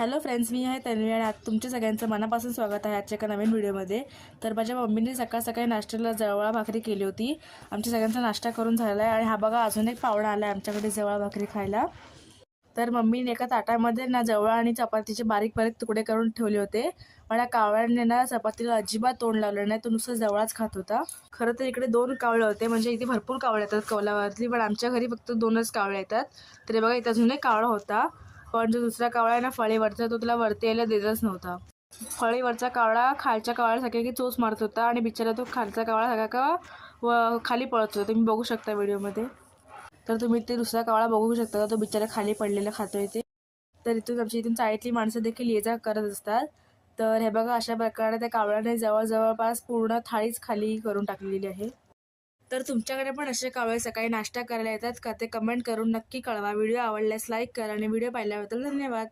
Hello friends, मी आहे तन्वी आणि तुमच्या सगळ्यांचं मनापासून स्वागत आहे आजच्या एका नवीन व्हिडिओमध्ये। तर माझ्या मम्मीने सकाळ सकाळी नाश्त्याला जवळा भाकरी केली होती। आमच्या सगळ्यांचा नाश्ता करून झाला आहे आणि हा बघा अजून एक पाहुणा आला आहे आमच्याकडे जवळा भाकरी खायला। तर मम्मीने एका ताटामध्ये ना जवळा आणि चपातीचे बारीक बारीक तुकडे करून ठेवले होते। पण कावळ्याने ना चपातीला अजिबात तोंड लावलं नाही, तो नुसता जवळाच खात होता। खरं तर इकडे 2 कावळे होते, म्हणजे इथे भरपूर कावळे येतात कौलावरती, पण आमच्या घरी फक्त 2च कावळे येतात। तर बघा इथं अजून एक कावळा होता, पण जो दुसरा कावळा आहे ना फळीवरचा, तो तुला वरती यायला देतच नव्हता। फळीवरचा कावळा खालच्या कावळ्यासारखा की चोच मारत होता आणि बिचारा तो खालचा कावळा सगळा का खाली पळत होता। तुम्ही बघू शकता व्हिडिओमध्ये। तर तुम्ही ते दुसरा कावळा बघू शकता, तो बिचारा खाली पडलेला खातोय ते। तर इथून चाळीतली माणसं देखील ये जा करत असतात। तर हे बघा अशा प्रकारे त्या कावळ्याने जवळपास पूर्ण थाळीच खाली करून टाकलेली आहे। तर तुमच्याकडे पण असे कावळे सकाळी नाश्ता करायला येतात का, ते कमेंट करून नक्की कळवा। व्हिडिओ आवडल्यास लाईक करा आणि व्हिडिओ पाहिल्याबद्दल धन्यवाद।